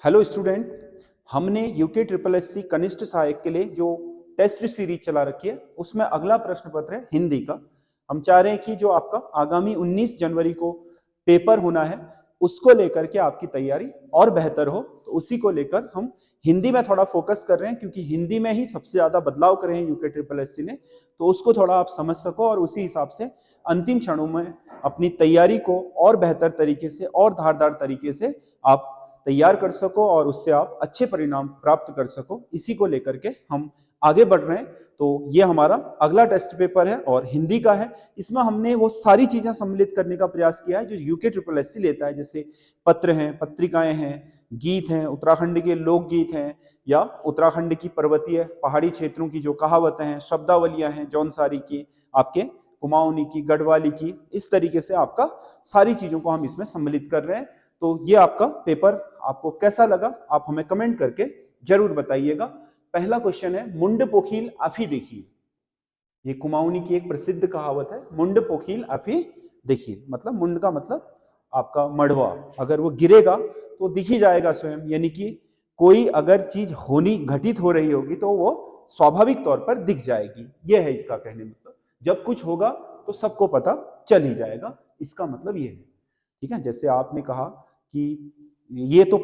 Hello student, हमने UK triple SC कनिष्ठ सहायक के लिए जो टेस्ट सीरीज चला रखी है उसमें अगला प्रश्न पत्र है हिंदी का। हम चाह रहे हैं कि जो आपका आगामी 19 जनवरी को पेपर होना है उसको लेकर के आपकी तैयारी और बेहतर हो, तो उसी को लेकर हम हिंदी में थोड़ा फोकस कर रहे हैं, क्योंकि हिंदी में ही सबसे ज्यादा बदलाव करे हैं यूके ट्रिपल एससी ने। तो उसको थोड़ा आप समझ सको और उसी हिसाब से अंतिम क्षणों में अपनी तैयारी को और बेहतर तरीके से और धारदार तरीके से आप तैयार कर सको और उससे आप अच्छे परिणाम प्राप्त कर सको, इसी को लेकर के हम आगे बढ़ रहे हैं। तो ये हमारा अगला टेस्ट पेपर है और हिंदी का है। इसमें हमने वो सारी चीजें सम्मिलित करने का प्रयास किया है जो यूके ट्रिपल एससी लेता है, जैसे पत्र हैं, पत्रिकाएं हैं, गीत हैं, उत्तराखंड के लोकगीत हैं, या उत्तराखंड की पर्वतीय पहाड़ी क्षेत्रों की जो कहावतें हैं, शब्दावलियां हैं, जौनसारी की, आपके कुमाऊनी की, गढ़वाली की, इस तरीके से आपका सारी चीजों को हम इसमें सम्मिलित कर रहे हैं। तो ये आपका पेपर आपको कैसा लगा आप हमें कमेंट करके जरूर बताइएगा। पहला क्वेश्चन है, मुंड पोखील आफी देखिए। ये कुमाऊनी की एक प्रसिद्ध कहावत है, मुंड पोखील आफी देखिए। मतलब मुंड का मतलब आपका मड़वा, अगर वो गिरेगा तो दिख ही जाएगा स्वयं, यानी कि कोई अगर चीज होनी घटित हो रही होगी तो वो स्वाभाविक तौर पर दिख जाएगी। ये है इसका कहने मतलब, जब कुछ होगा तो सबको पता चल ही जाएगा, इसका मतलब ये है। ठीक है, जैसे आपने कहा कि ये तो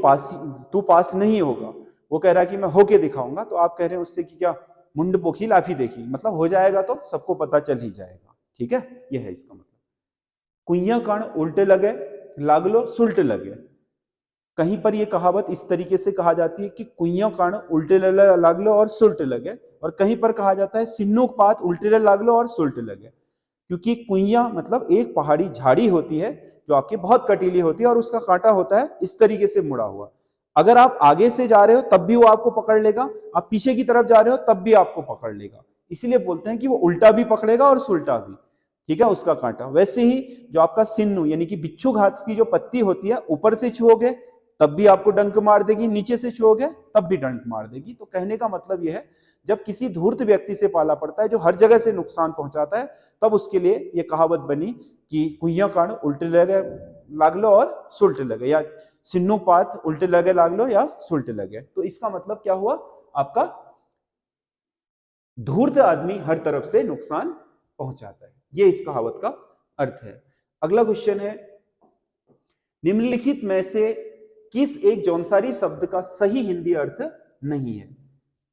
तू पास नहीं होगा, वो कह रहा है कि मैं होके दिखाऊंगा, तो आप कह रहे हैं उससे कि क्या मुंड पोखिल आफी देखी, मतलब हो जाएगा तो सबको पता चल ही जाएगा। ठीक है, ये है इसका मतलब। कुइया कण उल्टे लगे लागलो सुल्ट लगे। कहीं पर यह कहावत इस तरीके से कहा जाती है कि कुइया कण उल्टे लागलो और सुल्ट लगे, और कहीं पर कहा जाता है सिन्नुक पात उल्टे लागलो और सुल्ट लगे। क्योंकि कुइया मतलब एक पहाड़ी झाड़ी होती है जो आपकी बहुत कटीली होती है और उसका कांटा होता है इस तरीके से मुड़ा हुआ। अगर आप आगे से जा रहे हो तब भी वो आपको पकड़ लेगा, आप पीछे की तरफ जा रहे हो तब भी आपको पकड़ लेगा। इसीलिए बोलते हैं कि वो उल्टा भी पकड़ेगा और सुल्टा भी। ठीक है, उसका कांटा। वैसे ही जो आपका सिन्नु यानी कि बिच्छू घास की जो पत्ती होती है, ऊपर से छुओगे तब भी आपको डंक मार देगी, नीचे से छुओगे तब भी डंक मार देगी। तो कहने का मतलब यह है, जब किसी धूर्त व्यक्ति से पाला पड़ता है जो हर जगह से नुकसान पहुंचाता है, तब उसके लिए यह कहावत बनी कि कुइया कान उल्टे लगे लागलो और सुल्ट लगे, या सिन्नु पात उल्टे लगे लागलो या सुल्ट लगे। तो इसका मतलब क्या हुआ, आपका धूर्त आदमी हर तरफ से नुकसान पहुंचाता है। यह इस कहावत का अर्थ है। अगला क्वेश्चन है, निम्नलिखित में से किस एक जौनसारी शब्द का सही हिंदी अर्थ नहीं है?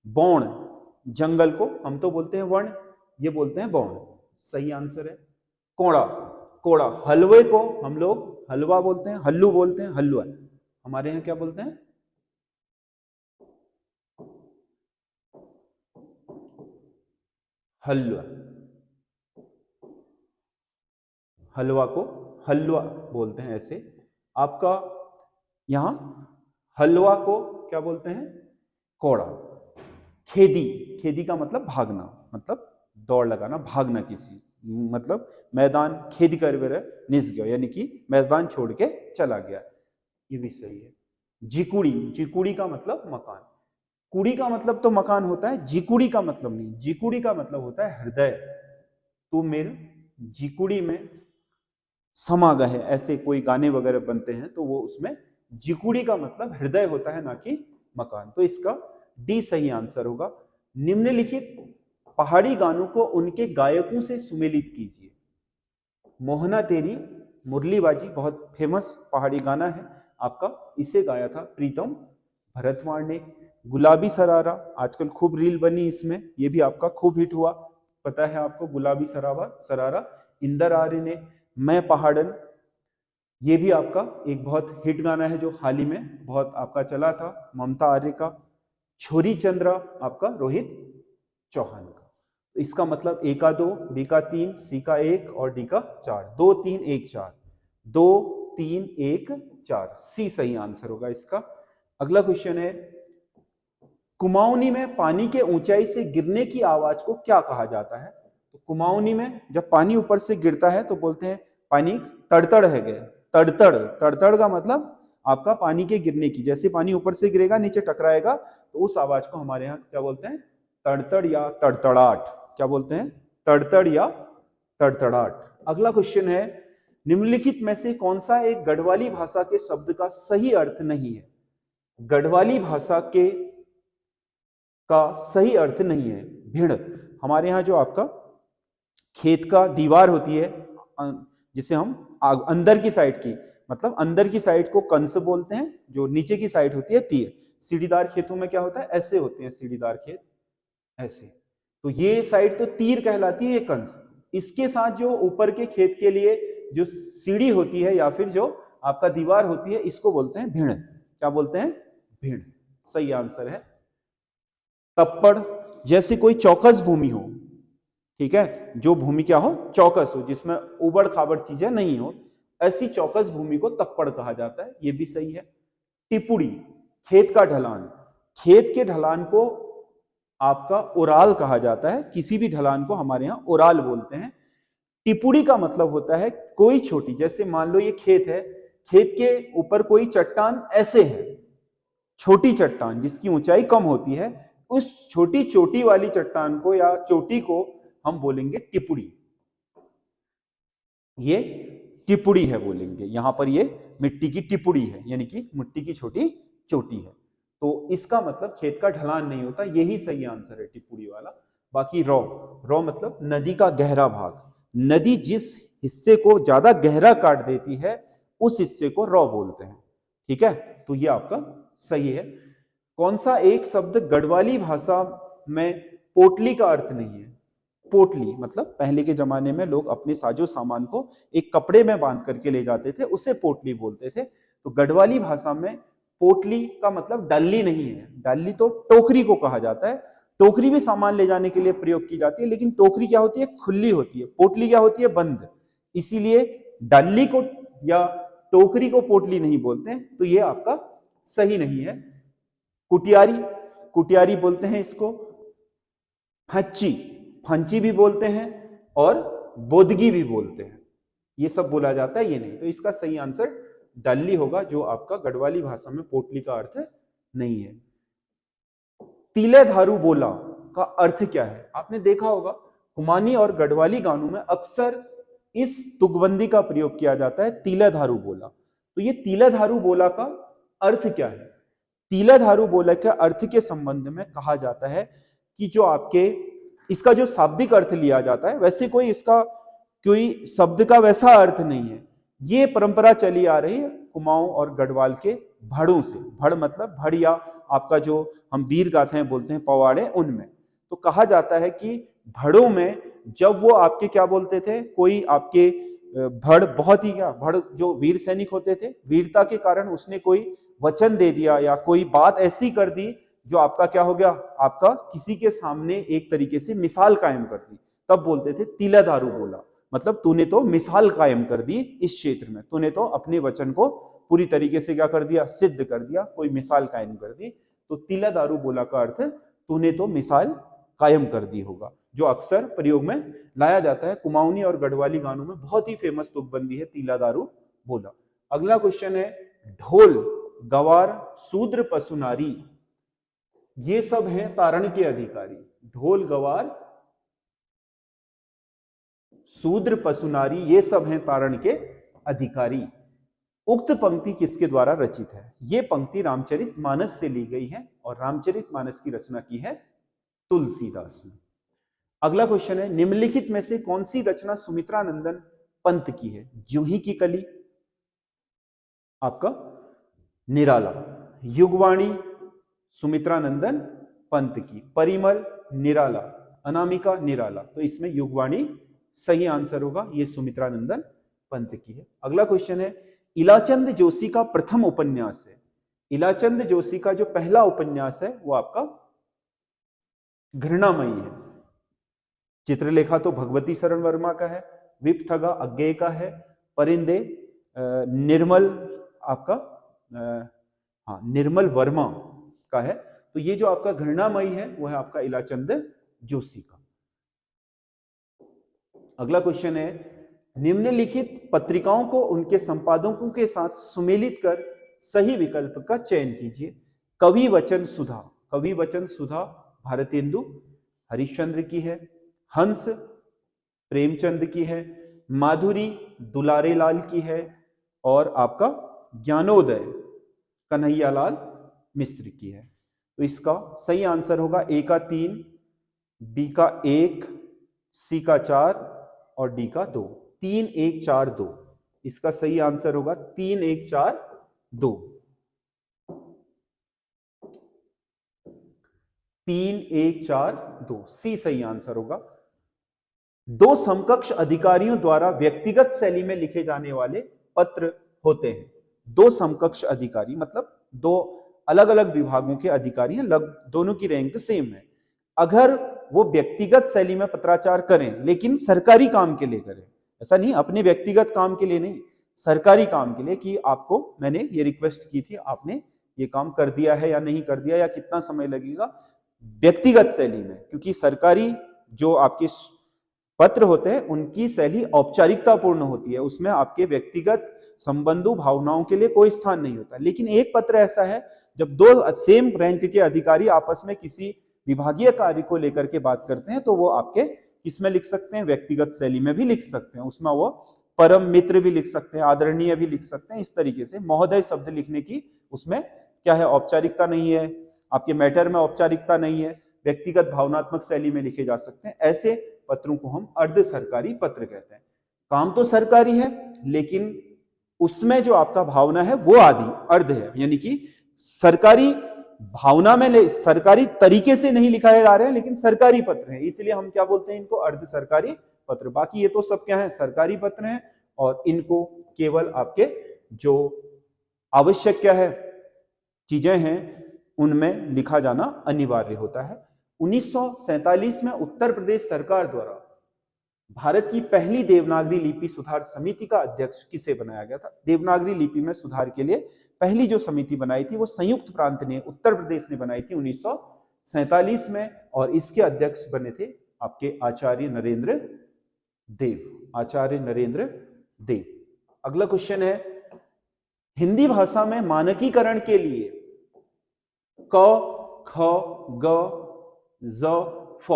बौण, जंगल को हम तो बोलते हैं वन, ये बोलते हैं बौण, सही आंसर है। कोड़ा, कोड़ा। हलवे को हम लोग हलवा बोलते हैं, हल्लू बोलते हैं, हलवा। हमारे यहां क्या बोलते हैं? हलवा। हलवा को हलवा बोलते हैं ऐसे। आपका यहां हलवा को क्या बोलते हैं? कोड़ा। खेदी, खेदी का मतलब भागना, मतलब दौड़ लगाना, भागना किसी, मतलब मैदान खेद कर निस गया, यानी कि मैदान छोड़ के चला गया, ये भी सही है। जिकुड़ी, जिकुड़ी का मतलब मकान। कुड़ी का मतलब तो मकान होता है, जिकुड़ी का मतलब नहीं। जिकुड़ी का मतलब होता है हृदय। तू मेरे जिकुड़ी में समा गए, ऐसे कोई गाने वगैरह बनते हैं तो वो उसमें जिकुड़ी का मतलब हृदय होता है, ना कि मकान। तो इसका डी सही आंसर होगा। निम्नलिखित पहाड़ी गानों को उनके गायकों से सुमेलित कीजिए। मोहना तेरी मुरलीबाजी बहुत फेमस पहाड़ी गाना है आपका, इसे गाया था प्रीतम भरतवाण ने। गुलाबी सरारा, आजकल खूब रील बनी इसमें, ये भी आपका खूब हिट हुआ, पता है आपको, गुलाबी सरारा। इंदर आर्य ने मैं पहाड़न, ये भी आपका एक बहुत हिट गाना है जो हाल ही में बहुत आपका चला था, ममता आर्य का। छोरी चंद्रा आपका रोहित चौहान का। तो इसका मतलब ए का 2, बी का 3, सी का 1 और डी का 4। 2 3 1 4, 2 3 1 4, सी सही आंसर होगा इसका। अगला क्वेश्चन है, कुमाऊनी में पानी के ऊंचाई से गिरने की आवाज को क्या कहा जाता है? तो कुमाऊनी में जब पानी ऊपर से गिरता है तो बोलते हैं पानी तड़तड़ है गए। तड़तड़, तड़तड़ का मतलब आपका पानी के गिरने की, जैसे पानी ऊपर से गिरेगा नीचे टकराएगा तो उस आवाज को हमारे यहाँ क्या बोलते हैं? तड़तड़ या तड़तड़ाहट। क्या बोलते हैं? तड़तड़ या तड़तड़ाहट। अगला क्वेश्चन है, निम्नलिखित में से कौन सा एक गढ़वाली भाषा के शब्द का सही अर्थ नहीं है? गढ़वाली भाषा के का सही अर्थ नहीं है भिड़। हमारे यहाँ जो आपका खेत का दीवार होती है, जिसे हम अंदर की साइड की, मतलब अंदर की साइड को कंस बोलते हैं, जो नीचे की साइड होती है तीर। सीढ़ीदार खेतों में क्या होता है, ऐसे होते हैं सीढ़ीदार खेत, ऐसे। तो ये साइड तो तीर कहलाती है, ये कंस। इसके साथ जो ऊपर के खेत के लिए जो सीढ़ी होती है या फिर जो आपका दीवार होती है, इसको बोलते हैं भिड़। क्या बोलते हैं, भिड़। सही आंसर है तप्पड़। जैसे कोई चौकस भूमि हो, ठीक है, जो भूमि क्या हो, चौकस हो, जिसमें उबड़ खाबड़ चीजें नहीं हो, ऐसी चौकस भूमि को तप्पड़ कहा जाता है, ये भी सही है। टिपुड़ी, खेत का ढलान। खेत के ढलान को आपका उराल कहा जाता है, किसी भी ढलान को हमारे यहाँ उराल बोलते हैं। टिपुड़ी का मतलब होता है कोई छोटी, जैसे मान लो ये खेत है, खेत के ऊपर कोई चट्टान ऐसे है, छोटी चट्टान जिसकी ऊंचाई कम होती है, उस छोटी चोटी वाली चट्टान को या चोटी को हम बोलेंगे टिपुड़ी। ये टिपुड़ी है बोलेंगे, यहां पर ये मिट्टी की टिपुड़ी है, यानी कि मिट्टी की छोटी चोटी है। तो इसका मतलब खेत का ढलान नहीं होता, यही सही आंसर है टिपुड़ी वाला। बाकी रॉ, रॉ मतलब नदी का गहरा भाग। नदी जिस हिस्से को ज्यादा गहरा काट देती है, उस हिस्से को रॉ बोलते हैं, ठीक है। तो ये आपका सही है। कौन सा एक शब्द गढ़वाली भाषा में पोटली का अर्थ नहीं है। पोटली मतलब पहले के जमाने में लोग अपने साजो सामान को एक कपड़े में बांध करके ले जाते थे, उसे पोटली बोलते थे। तो गढ़वाली भाषा में पोटली का मतलब डाली नहीं है। डाली तो टोकरी को कहा जाता है। टोकरी भी सामान ले जाने के लिए प्रयोग की जाती है, लेकिन टोकरी क्या होती है, खुली होती है। पोटली क्या होती है, बंद। इसीलिए डाली को या टोकरी को पोटली नहीं बोलते हैं, तो ये आपका सही नहीं है। कुटियारी, कुटियारी बोलते हैं इसको। फंची, फंची भी बोलते हैं, और बोदगी भी बोलते हैं। ये सब बोला जाता है, ये नहीं। तो इसका सही आंसर डल्ली होगा, जो आपका गढ़वाली भाषा में पोटली का अर्थ नहीं है। तीले धारू बोला का अर्थ क्या है। आपने देखा होगा कुमानी और गढ़वाली गानों में अक्सर इस तुकबंदी का प्रयोग किया जाता है, तीले धारू बोला। तो ये तीले धारू बोला का अर्थ क्या है। तीले धारू बोला के अर्थ के संबंध में कहा जाता है कि जो आपके इसका जो शाब्दिक अर्थ लिया जाता है, वैसे कोई इसका कोई शब्द का वैसा अर्थ नहीं है। ये परंपरा चली आ रही है कुमाऊं और गढ़वाल के भड़ों से। भड़ मतलब भड़, या आपका जो हम वीर गाथाएं बोलते हैं पवाड़े, उनमें। तो कहा जाता है कि भड़ों में जब वो आपके क्या बोलते थे, कोई आपके भड़ बहुत ही क्या, भड़ जो वीर सैनिक होते थे, वीरता के कारण उसने कोई वचन दे दिया या कोई बात ऐसी कर दी जो आपका क्या हो गया, आपका किसी के सामने एक तरीके से मिसाल कायम कर दी, तब बोलते थे तीला दारू बोला। मतलब तूने तो मिसाल कायम कर दी इस क्षेत्र में, तूने तो अपने वचन को पूरी तरीके से क्या कर दिया, सिद्ध कर दिया, कोई मिसाल कायम कर दी। तो तीला दारू बोला का अर्थ तूने तो मिसाल कायम कर दी होगा, जो अक्सर प्रयोग में लाया जाता है। कुमाऊनी और गढ़वाली गानों में बहुत ही फेमस तुकबंदी है तीला दारू बोला। अगला क्वेश्चन है, ढोल, गवार, शूद्र, पशुनारी, ये सब हैं तारण के अधिकारी। ढोल, गवार, शूद्र, पशुनारी, ये सब हैं तारण के अधिकारी। उक्त पंक्ति किसके द्वारा रचित है। ये पंक्ति रामचरितमानस से ली गई है, और रामचरितमानस की रचना की है तुलसीदास ने। अगला क्वेश्चन है, निम्नलिखित में से कौन सी रचना सुमित्रानंदन पंत की है। जूही की कली, आपका निराला। युगवाणी सुमित्रानंदन पंत की। परिमल निराला, अनामिका निराला। तो इसमें युगवाणी सही आंसर होगा, ये सुमित्रानंदन पंत की है। अगला क्वेश्चन है, इलाचंद जोशी का प्रथम उपन्यास है। इलाचंद जोशी का जो पहला उपन्यास है वो आपका घृणामयी है। चित्रलेखा तो भगवती शरण वर्मा का है, विपथगा अज्ञेय का है, परिंदे निर्मल आपका हाँ निर्मल वर्मा का है। तो ये जो आपका घृणामयी है वो है आपका इलाचंद जोशी का। अगला क्वेश्चन है, निम्नलिखित पत्रिकाओं को उनके संपादकों के साथ सुमेलित कर सही विकल्प का चयन कीजिए। कवि वचन सुधा, कवि वचन सुधा भारतेंदु हरिश्चंद्र की है। हंस प्रेमचंद की है। माधुरी दुलारे लाल की है। और आपका ज्ञानोदय कन्हैयालाल मिस्र की है। तो इसका सही आंसर होगा ए का 3, बी का 1, सी का 4 और डी का 2। 3 1 4 2 इसका सही आंसर होगा 3 1 4 2। 3 1 4 2 सी सही आंसर होगा। दो समकक्ष अधिकारियों द्वारा व्यक्तिगत शैली में लिखे जाने वाले पत्र होते हैं। दो समकक्ष अधिकारी मतलब दो अलग अलग विभागों के अधिकारी हैं, दोनों की रैंक सेम है। अगर वो व्यक्तिगत शैली में पत्राचार करें लेकिन सरकारी काम के लिए करें, ऐसा नहीं अपने व्यक्तिगत काम के लिए नहीं, सरकारी काम के लिए कि आपको मैंने ये रिक्वेस्ट की थी, आपने ये काम कर दिया है या नहीं कर दिया या कितना समय लगेगा, व्यक्तिगत शैली में, क्योंकि सरकारी जो आपके पत्र होते हैं उनकी शैली औपचारिकतापूर्ण होती है, उसमें आपके व्यक्तिगत संबंधों भावनाओं के लिए कोई स्थान नहीं होता। लेकिन एक पत्र ऐसा है जब दो सेम रैंक के अधिकारी आपस में किसी विभागीय कार्य को लेकर के बात करते हैं तो वो आपके किसमें लिख सकते हैं, व्यक्तिगत शैली में भी लिख सकते हैं। उसमें वो परम मित्र भी लिख सकते हैं, आदरणीय भी लिख सकते हैं। इस तरीके से महोदय शब्द लिखने की उसमें क्या है, औपचारिकता नहीं है, आपके मैटर में औपचारिकता नहीं है, व्यक्तिगत भावनात्मक शैली में लिखे जा सकते हैं। ऐसे पत्रों को हम अर्ध सरकारी पत्र कहते हैं। काम तो सरकारी है लेकिन उसमें जो आपका भावना है वो आदि अर्ध है, यानी कि सरकारी भावना में सरकारी तरीके से नहीं लिखाए जा रहे हैं लेकिन सरकारी पत्र हैं, इसलिए हम क्या बोलते हैं, इनको अर्ध सरकारी पत्र। बाकी ये तो सब क्या है, सरकारी पत्र हैं और इनको केवल आपके जो आवश्यक क्या है चीजें हैं उनमें लिखा जाना अनिवार्य होता है। 1947 में उत्तर प्रदेश सरकार द्वारा भारत की पहली देवनागरी लिपि सुधार समिति का अध्यक्ष किसे बनाया गया था? देवनागरी लिपि में सुधार के लिए पहली जो समिति बनाई थी वो संयुक्त प्रांत ने, उत्तर प्रदेश ने बनाई थी 1947 में, और इसके अध्यक्ष बने थे आपके आचार्य नरेंद्र देव। आचार्य नरेंद्र देव। अगला क्वेश्चन है, हिंदी भाषा में मानकीकरण के लिए क ख ग ज फ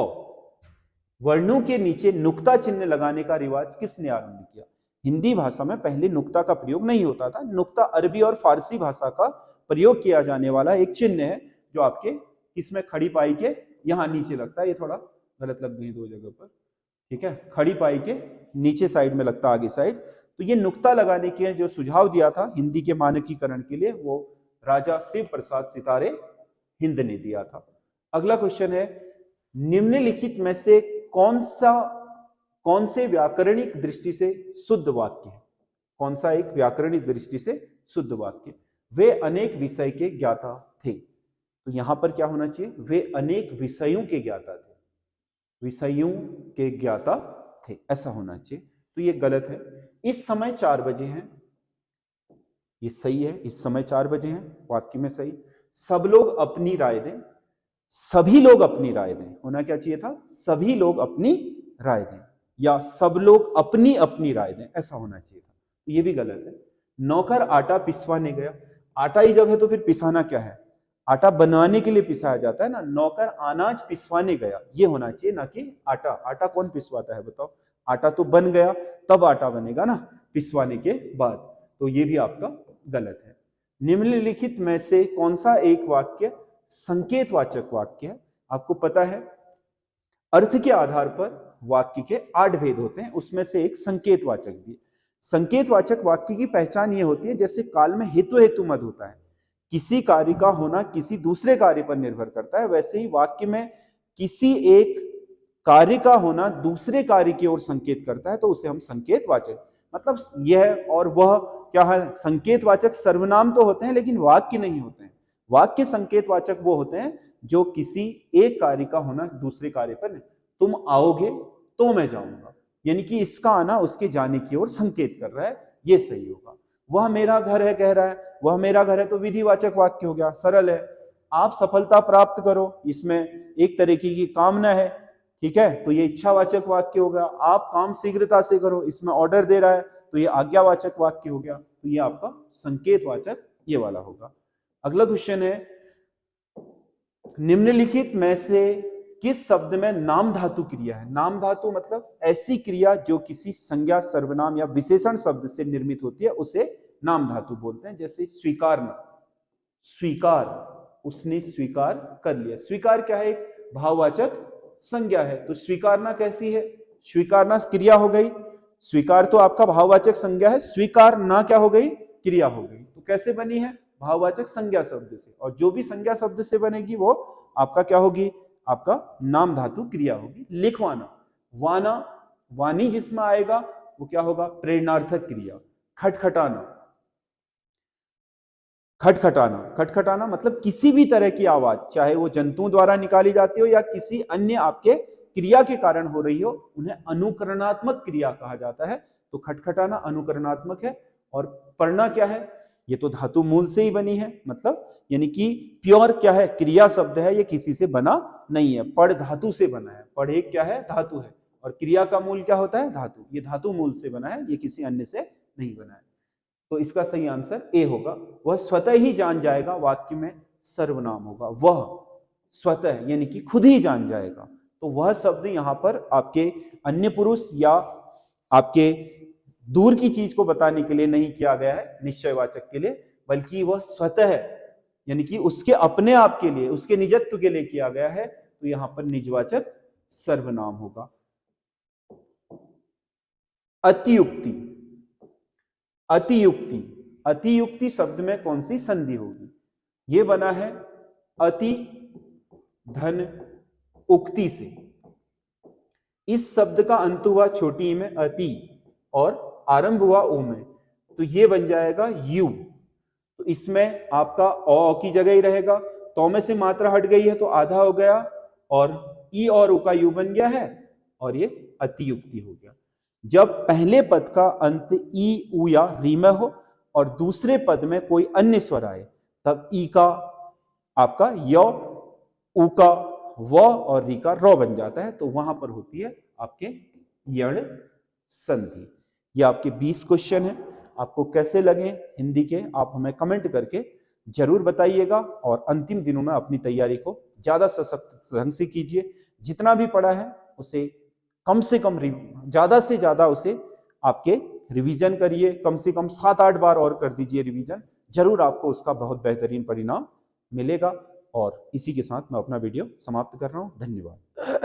वर्णों के नीचे नुक्ता चिन्ह लगाने का रिवाज किसने आरंभ किया? हिंदी भाषा में पहले नुक्ता का प्रयोग नहीं होता था। नुक्ता अरबी और फारसी भाषा का प्रयोग किया जाने वाला एक चिन्ह है जो आपके किसमें, खड़ी पाई के यहां नीचे लगता है। ये थोड़ा गलत लग गई दो जगह पर, ठीक है, खड़ी पाई के नीचे साइड में लगता, आगे साइड। तो ये नुक्ता लगाने के जो सुझाव दिया था हिंदी के मानकीकरण के लिए वो राजा शिव प्रसाद सितारे हिंद ने दिया था। अगला क्वेश्चन है, निम्नलिखित में से कौन से व्याकरणिक दृष्टि से शुद्ध वाक्य है? कौन सा एक व्याकरणिक दृष्टि से शुद्ध वाक्य? वे अनेक विषय के ज्ञाता थे। तो यहां पर क्या होना चाहिए, वे अनेक विषयों के ज्ञाता थे, विषयों के ज्ञाता थे, ऐसा होना चाहिए। तो ये गलत है। इस समय 4 बजे हैं, ये सही है, इस समय 4 बजे हैं, वाक्य में सही। सब लोग अपनी राय दें, सभी लोग अपनी राय दें, होना क्या चाहिए था, सभी लोग अपनी राय दें, या सब लोग अपनी अपनी राय दें, ऐसा होना चाहिए था। तो ये भी गलत है। नौकर आटा पिसवाने गया, आटा ही जब है तो फिर पिसाना क्या है, आटा बनवाने के लिए पिसाया जाता है ना। नौकर अनाज पिसवाने गया, ये होना चाहिए, ना कि आटा। आटा कौन पिसवाता है बताओ, आटा तो बन गया तब आटा बनेगा ना, पिसवाने के बाद। तो ये भी आपका गलत है। निम्नलिखित में से कौन सा एक वाक्य संकेतवाचक वाक्य है? आपको पता है अर्थ के आधार पर वाक्य के 8 भेद होते हैं, उसमें से एक संकेतवाचक भी। संकेतवाचक वाक्य की पहचान ये होती है जैसे काल में हेतु हेतु मत होता है, किसी कार्य का होना किसी दूसरे कार्य पर निर्भर करता है, वैसे ही वाक्य में किसी एक कार्य का होना दूसरे कार्य की ओर संकेत करता है, तो उसे हम संकेतवाचक, मतलब यह और वह क्या है, संकेतवाचक सर्वनाम तो होते हैं लेकिन वाक्य नहीं होते हैं। वाक्य संकेतवाचक वो होते हैं जो किसी एक कार्य का होना दूसरे कार्य पर नहीं। तुम आओगे तो मैं जाऊंगा, यानी कि इसका आना उसके जाने की ओर संकेत कर रहा है, ये सही होगा। वह मेरा घर है कह रहा है, वह मेरा घर है तो विधिवाचक वाक्य हो गया, सरल है। आप सफलता प्राप्त करो, इसमें एक तरीके की कामना है, ठीक है, तो ये इच्छावाचक वाक्य होगा। आप काम शीघ्रता से करो, इसमें ऑर्डर दे रहा है तो ये आज्ञावाचक वाक्य हो गया। तो ये आपका संकेतवाचक ये वाला होगा। अगला क्वेश्चन है, निम्नलिखित में से किस शब्द में नाम धातु क्रिया है? नाम धातु मतलब ऐसी क्रिया जो किसी संज्ञा, सर्वनाम या विशेषण शब्द से निर्मित होती है, उसे नाम धातु बोलते हैं। जैसे स्वीकारना, स्वीकार, उसने स्वीकार कर लिया। स्वीकार क्या है? एक भाववाचक संज्ञा है। तो स्वीकारना कैसी है? स्वीकारना क्रिया हो गई। स्वीकार तो आपका भाववाचक संज्ञा है, स्वीकारना क्या हो गई? क्रिया हो गई। तो कैसे बनी है? भाववाचक संज्ञा शब्द से। और जो भी संज्ञा शब्द से बनेगी वो आपका क्या होगी? आपका नाम धातु क्रिया होगी। लिखवाना, वाना, वाणी जिसमें आएगा वो क्या होगा? प्रेरणार्थक क्रिया। खटखटाना, खटखटाना, खटखटाना मतलब किसी भी तरह की आवाज, चाहे वो जंतुओं द्वारा निकाली जाती हो या किसी अन्य आपके क्रिया के कारण हो रही हो, उन्हें अनुकरणात्मक क्रिया कहा जाता है। तो खटखटाना अनुकरणात्मक है। और पढ़ना क्या है? ये तो धातु मूल से ही बनी है, मतलब यानी कि प्योर क्या है? क्रिया शब्द है, ये किसी से बना नहीं है। पढ़ धातु से बना है। पढ़ एक क्या है? धातु है। और क्रिया का मूल क्या होता है? धातु। ये धातु मूल से बना है, ये किसी अन्य से नहीं बना है। तो इसका सही आंसर ए होगा। वह स्वतः ही जान जाएगा, वाक्य में सर्वनाम होगा। वह स्वतः यानी कि खुद ही जान जाएगा। तो वह शब्द यहां पर आपके अन्य पुरुष या आपके दूर की चीज को बताने के लिए नहीं किया गया है निश्चयवाचक के लिए, बल्कि वह स्वतः यानी कि उसके अपने आप के लिए, उसके निजत्व के लिए किया गया है। तो यहां पर निजवाचक सर्वनाम होगा। अतियुक्ति, अतियुक्ति, अतियुक्ति शब्द में कौन सी संधि होगी? यह बना है अति धन उक्ति से। इस शब्द का अंत हुआ छोटी ई में अति और आरंभ हुआ ओ में, तो यह बन जाएगा यू। तो इसमें आपका औ की जगह ही रहेगा। तो में से मात्रा हट गई है तो आधा हो गया, और ई और उ का यू बन गया है, और ये अतियुक्ति हो गया। जब पहले पद का अंत ई, उ या री में हो और दूसरे पद में कोई अन्य स्वर आए, तब ई का आपका य, उ का व और री का र बन जाता है। तो वहां पर होती है आपके यण संधि। ये आपके 20 क्वेश्चन है। आपको कैसे लगे हिंदी के, आप हमें कमेंट करके जरूर बताइएगा। और अंतिम दिनों में अपनी तैयारी को ज्यादा सशक्त ढंग से कीजिए। जितना भी पढ़ा है उसे कम से कम, ज्यादा से ज्यादा उसे आपके रिवीजन करिए। कम से कम 7-8 बार और कर दीजिए रिवीजन। जरूर आपको उसका बहुत बेहतरीन परिणाम मिलेगा। और इसी के साथ मैं अपना वीडियो समाप्त कर रहा हूं। धन्यवाद।